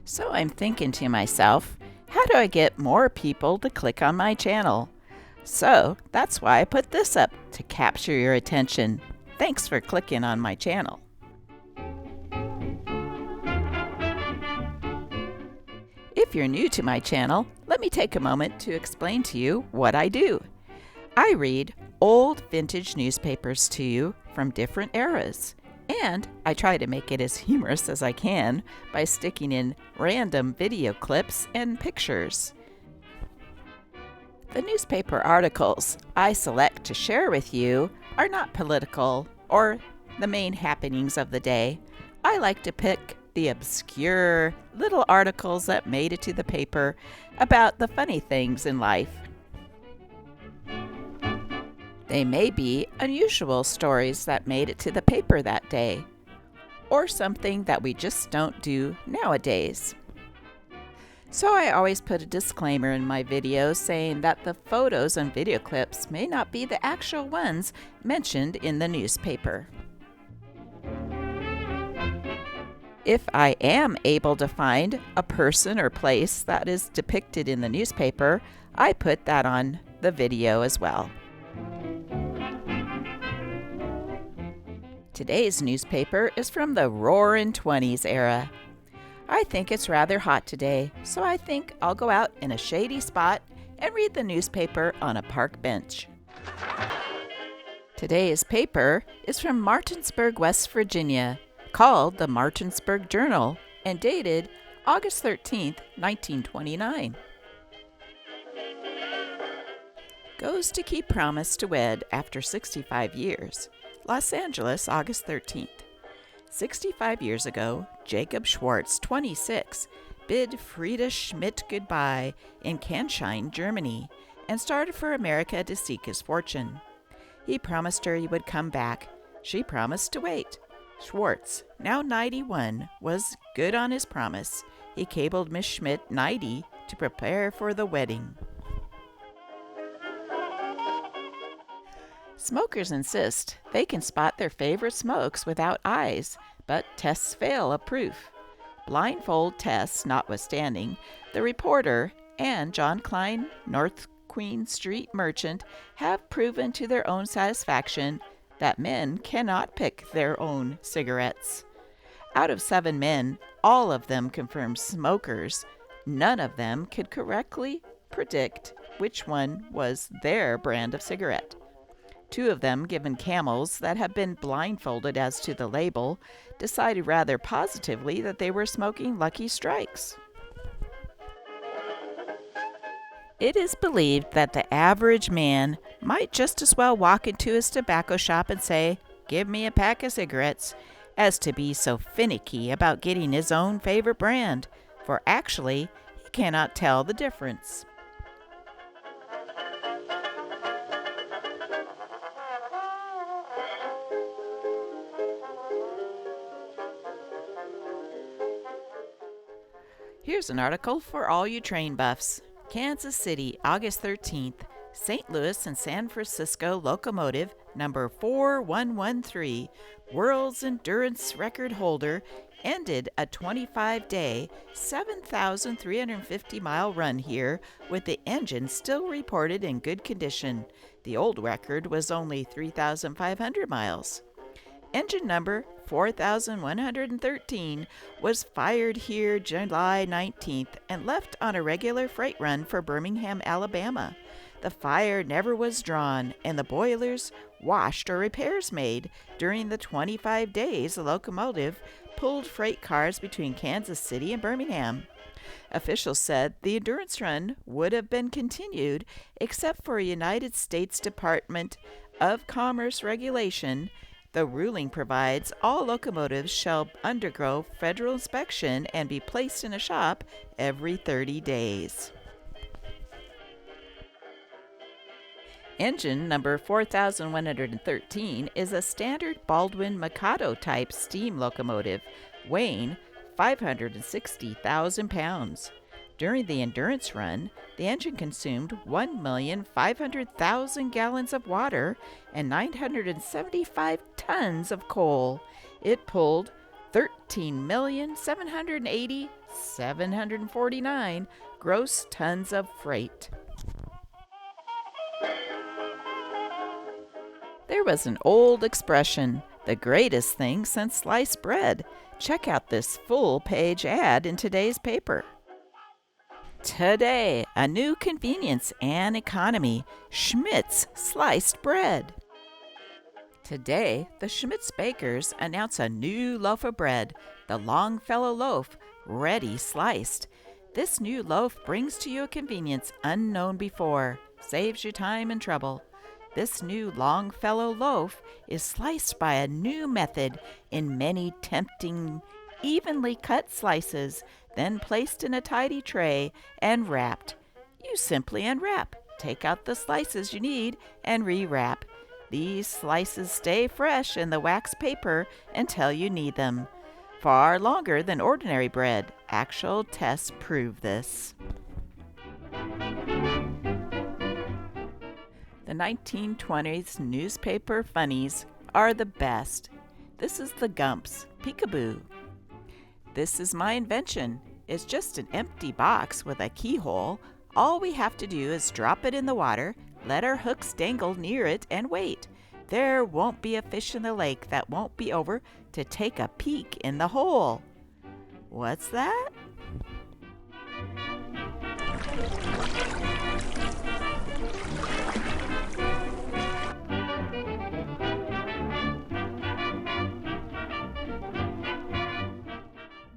So I'm thinking to myself, how do I get more people to click on my channel? So that's why I put this up to capture your attention. Thanks for clicking on my channel. If you're new to my channel, let me take a moment to explain to you what I do. I read old vintage newspapers to you from different eras, and I try to make it as humorous as I can by sticking in random video clips and pictures. The newspaper articles I select to share with you are not political or the main happenings of the day. I like to pick the obscure little articles that made it to the paper about the funny things in life. They may be unusual stories that made it to the paper that day, or something that we just don't do nowadays. So I always put a disclaimer in my videos saying that the photos and video clips may not be the actual ones mentioned in the newspaper. If I am able to find a person or place that is depicted in the newspaper, I put that on the video as well. Today's newspaper is from the Roaring Twenties era. I think it's rather hot today, so I think I'll go out in a shady spot and read the newspaper on a park bench. Today's paper is from Martinsburg, West Virginia, called the Martinsburg Journal and dated August 13th, 1929. Goes to keep promise to wed after 65 years. Los Angeles, August 13th. 65 years ago, Jacob Schwartz, 26, bid Frieda Schmidt goodbye in Kansheim, Germany, and started for America to seek his fortune. He promised her he would come back. She promised to wait. Schwartz, now 91, was good on his promise. He cabled Miss Schmidt, 90, to prepare for the wedding. Smokers insist they can spot their favorite smokes without eyes, but tests fail of proof. Blindfold tests notwithstanding, the reporter and John Klein, North Queen Street merchant, have proven to their own satisfaction that men cannot pick their own cigarettes. Out of 7 men, all of them confirmed smokers. None of them could correctly predict which one was their brand of cigarette. 2 of them, given Camels that have been blindfolded as to the label, decided rather positively that they were smoking Lucky Strikes. It is believed that the average man might just as well walk into his tobacco shop and say, "Give me a pack of cigarettes," as to be so finicky about getting his own favorite brand, for actually he cannot tell the difference. Here's an article for all you train buffs. Kansas City, August 13th. St. Louis and San Francisco locomotive number 4113, world's endurance record holder, ended a 25-day, 7,350-mile run here with the engine still reported in good condition. The old record was only 3,500 miles. Engine number 4113 was fired here July 19th and left on a regular freight run for Birmingham, Alabama. The fire never was drawn and the boilers washed or repairs made. During the 25 days, the locomotive pulled freight cars between Kansas City and Birmingham. Officials said the endurance run would have been continued except for a United States Department of Commerce regulation. The ruling provides all locomotives shall undergo federal inspection and be placed in a shop every 30 days. Engine number 4113 is a standard Baldwin Mikado type steam locomotive, weighing 560,000 pounds. During the endurance run, the engine consumed 1,500,000 gallons of water and 975 tons of coal. It pulled 13,780,749 gross tons of freight. There was an old expression, the greatest thing since sliced bread. Check out this full-page ad in today's paper. Today, a new convenience and economy, Schmidt's sliced bread. Today, the Schmidt's bakers announce a new loaf of bread, the Longfellow loaf, ready sliced. This new loaf brings to you a convenience unknown before, saves you time and trouble. This new Longfellow loaf is sliced by a new method in many tempting, evenly cut slices, then placed in a tidy tray and wrapped. You simply unwrap, take out the slices you need, and rewrap. These slices stay fresh in the wax paper until you need them. Far longer than ordinary bread. Actual tests prove this. The 1920s newspaper funnies are the best. This is the Gumps, Peekaboo. This is my invention. It's just an empty box with a keyhole. All we have to do is drop it in the water, let our hooks dangle near it, and wait. There won't be a fish in the lake that won't be over to take a peek in the hole. What's that?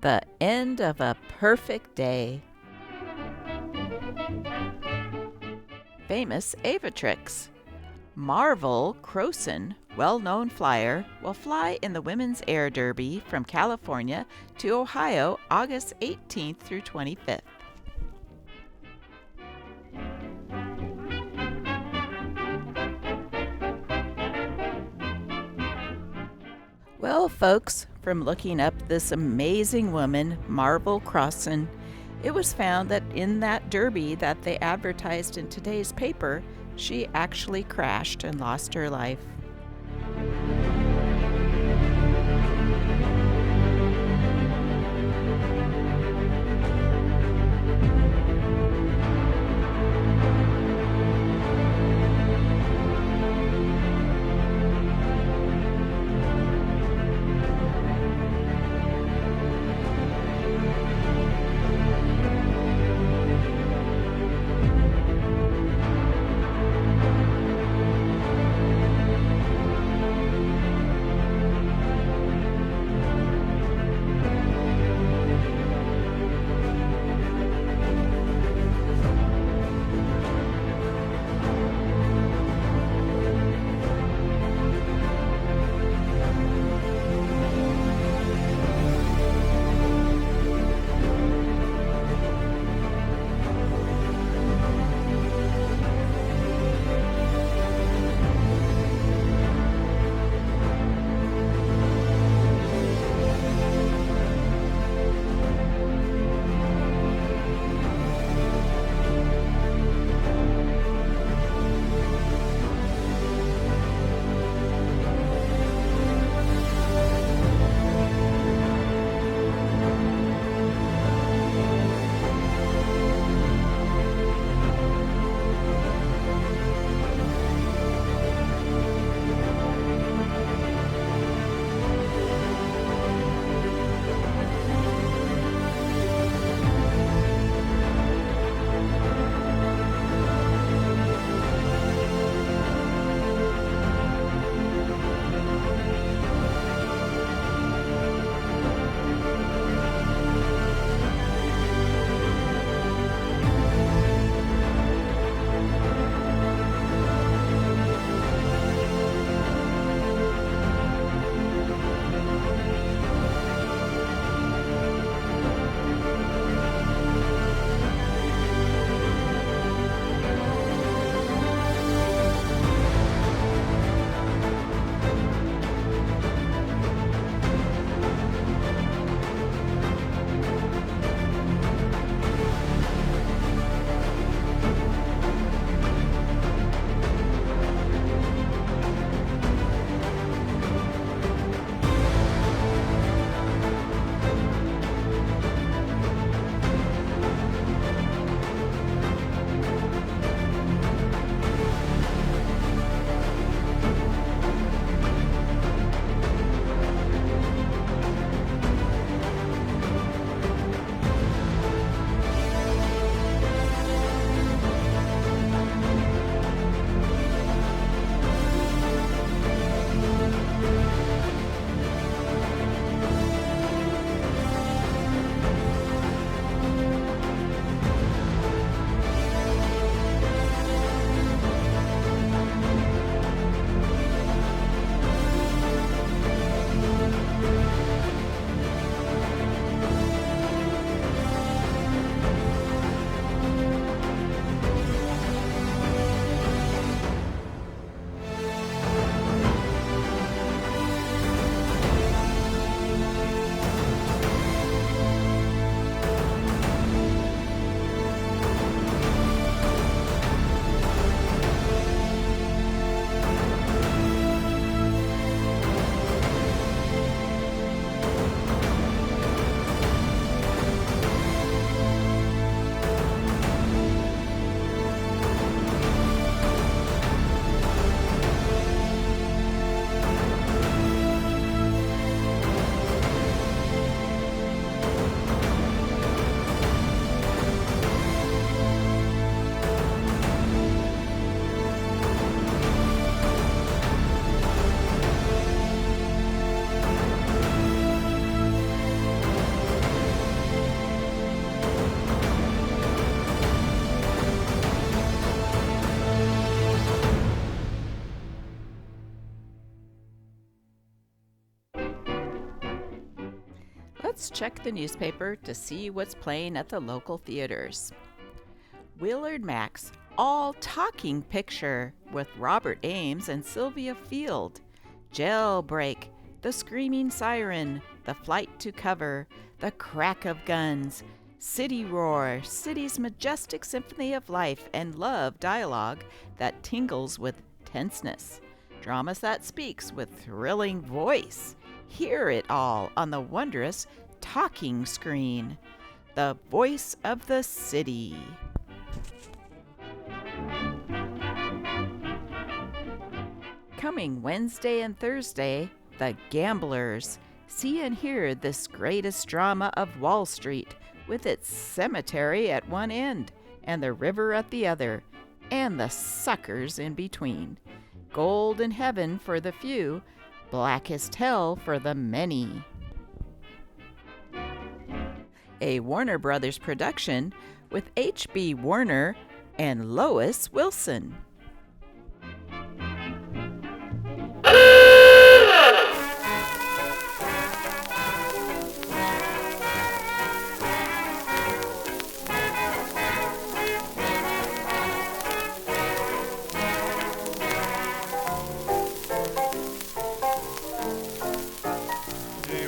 The end of a perfect day. Famous aviatrix. Marvel Crowson, well-known flyer, will fly in the Women's Air Derby from California to Ohio August 18th through 25th. Well, folks, from looking up this amazing woman, Marvel Crowson, it was found that in that derby that they advertised in today's paper, she actually crashed and lost her life. let's check the newspaper to see what's playing at the local theaters. Willard Mack's all-talking picture with Robert Ames and Sylvia Field. Jailbreak, the screaming siren, the flight to cover, the crack of guns, City Roar, City's majestic symphony of life and love dialogue that tingles with tenseness. Dramas that speaks with thrilling voice. Hear it all on the wondrous talking screen. The voice of the city. Coming Wednesday and Thursday, The Gamblers. See and hear this greatest drama of Wall Street, with its cemetery at one end and the river at the other, and the suckers in between. Gold in heaven for the few, blackest hell for the many. A Warner Brothers production with H.B. Warner and Lois Wilson.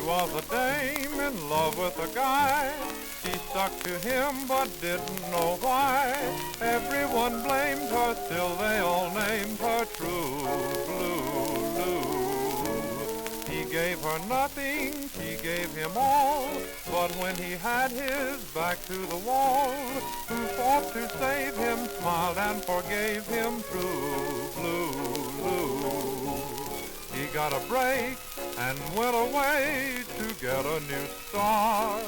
Was a dame in love with a guy. She stuck to him but didn't know why. Everyone blamed her, still they all named her True Blue Lou. He gave her nothing, she gave him all. But when he had his back to the wall, who fought to save him, smiled and forgave him. True Blue Lou. He got a break and went away to get a new start.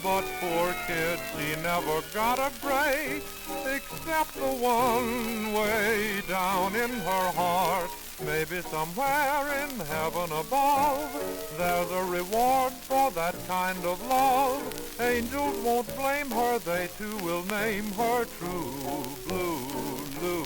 But poor kid, she never got a break, except the one way down in her heart. Maybe somewhere in heaven above, there's a reward for that kind of love. Angels won't blame her, they too will name her True Blue Lou.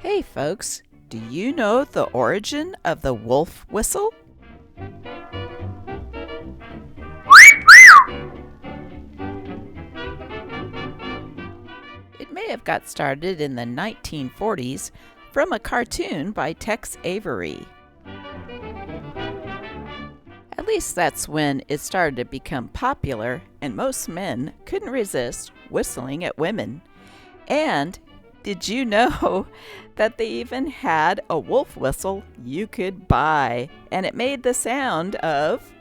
Hey folks, do you know the origin of the wolf whistle? It may have got started in the 1940s from a cartoon by Tex Avery. At least that's when it started to become popular, and most men couldn't resist whistling at women. And did you know that they even had a wolf whistle you could buy, and it made the sound of